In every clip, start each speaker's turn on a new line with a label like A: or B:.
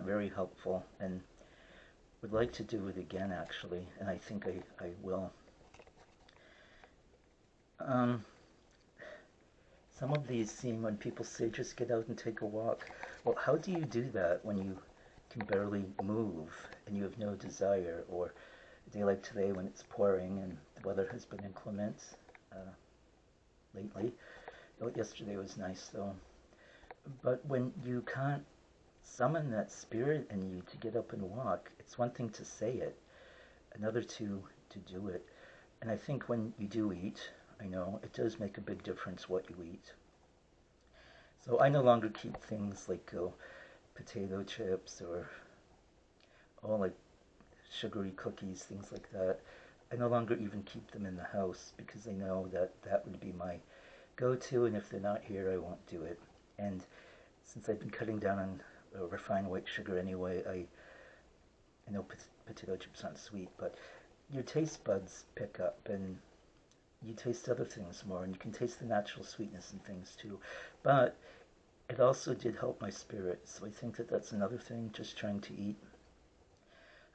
A: that very helpful, and would like to do it again actually, and I think I will. Um, some of these seem when people say just get out and take a walk. Well, how do you do that when you can barely move and you have no desire? Or a day like today when it's pouring and the weather has been inclement lately. Yesterday was nice though. But when you can't summon that spirit in you to get up and walk, it's one thing to say it, another to do it. And I think when you do eat, I know it does make a big difference what you eat. So I no longer keep things like potato chips or like sugary cookies, things like that. I no longer even keep them in the house because I know that that would be my go-to, and if they're not here, I won't do it. And since I've been cutting down on refined white sugar anyway, I know potato chips aren't sweet, but your taste buds pick up and you taste other things more, and you can taste the natural sweetness in things too. But it also did help my spirit, so I think that that's another thing, just trying to eat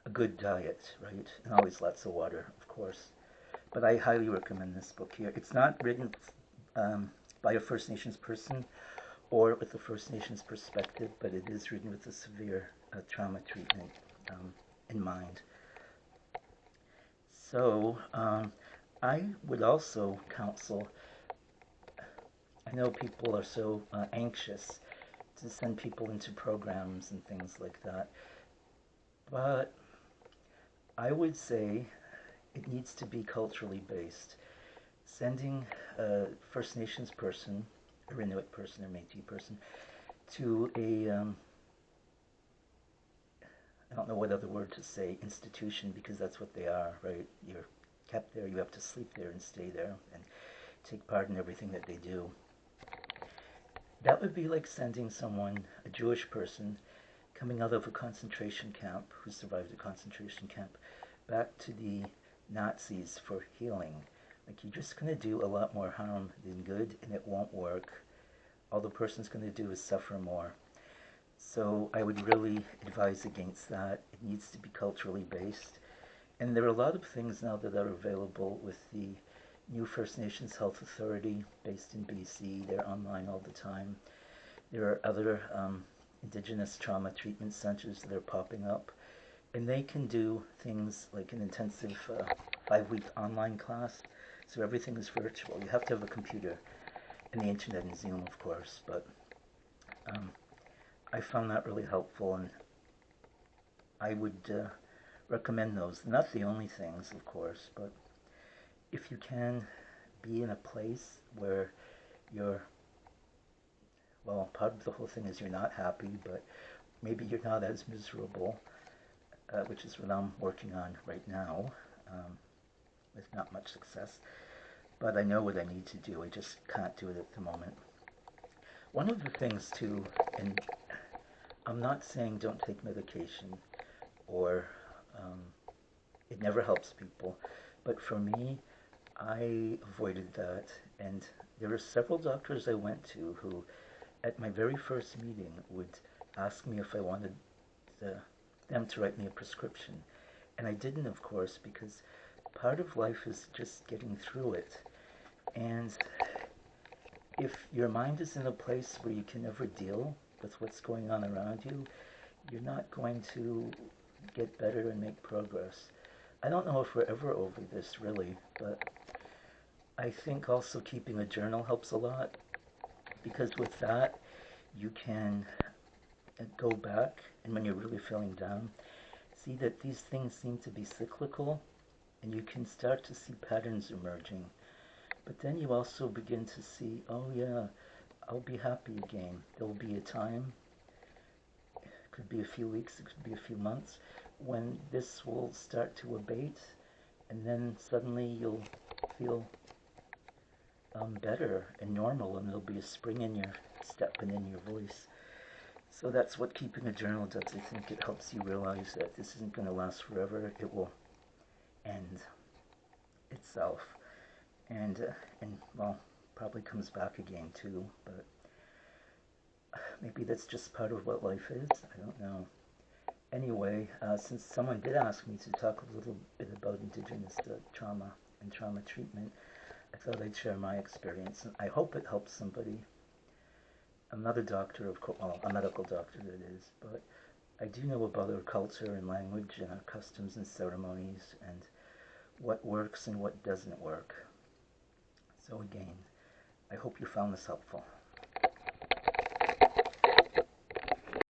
A: a good diet, right? And always lots of water, of course. But I highly recommend this book here. It's not written by a First Nations person or with the First Nations perspective, but it is written with a severe trauma treatment in mind. So I would also counsel, I know people are so anxious to send people into programs and things like that, but I would say it needs to be culturally based. Sending a First Nations person, or Inuit person, or Métis person, to a, I don't know what other word to say, institution, because that's what they are, right? You're kept there, you have to sleep there and stay there and take part in everything that they do. That would be like sending someone, a Jewish person, coming out of a concentration camp, who survived a concentration camp, back to the Nazis for healing. Like, you're just going to do a lot more harm than good, and it won't work. All the person's going to do is suffer more. So I would really advise against that. It needs to be culturally based. And there are a lot of things now that are available with the new First Nations Health Authority based in BC. They're online all the time. There are other Indigenous trauma treatment centers that are popping up. And they can do things like an intensive 5-week online class. So everything is virtual. You have to have a computer and the internet and Zoom, of course. But I found that really helpful, and I would recommend those. Not the only things, of course, but if you can be in a place where you're, well, part of the whole thing is you're not happy, but maybe you're not as miserable, which is what I'm working on right now, with not much success. But I know what I need to do. I just can't do it at the moment. One of the things too, and I'm not saying don't take medication or it never helps people, but for me, I avoided that, and there were several doctors I went to who, at my very first meeting, would ask me if I wanted them to write me a prescription. And I didn't, of course, because part of life is just getting through it. And if your mind is in a place where you can never deal with what's going on around you, you're not going to get better and make progress. I don't know if we're ever over this, really, but I think also keeping a journal helps a lot, because with that, you can go back, and when you're really feeling down, see that these things seem to be cyclical, and you can start to see patterns emerging. But then you also begin to see, oh yeah, I'll be happy again. There'll be a time, it could be a few weeks, it could be a few months, when this will start to abate, and then suddenly you'll feel better and normal, and there'll be a spring in your step and in your voice. So that's what keeping a journal does. I think it helps you realize that this isn't going to last forever. It will end itself, and well, probably comes back again too. But maybe that's just part of what life is. I don't know. Anyway, since someone did ask me to talk a little bit about Indigenous trauma and trauma treatment, I thought I'd share my experience, and I hope it helps somebody. I'm not a doctor, of course, well, a medical doctor that is, but I do know about our culture and language and our customs and ceremonies and what works and what doesn't work. So again, I hope you found this helpful.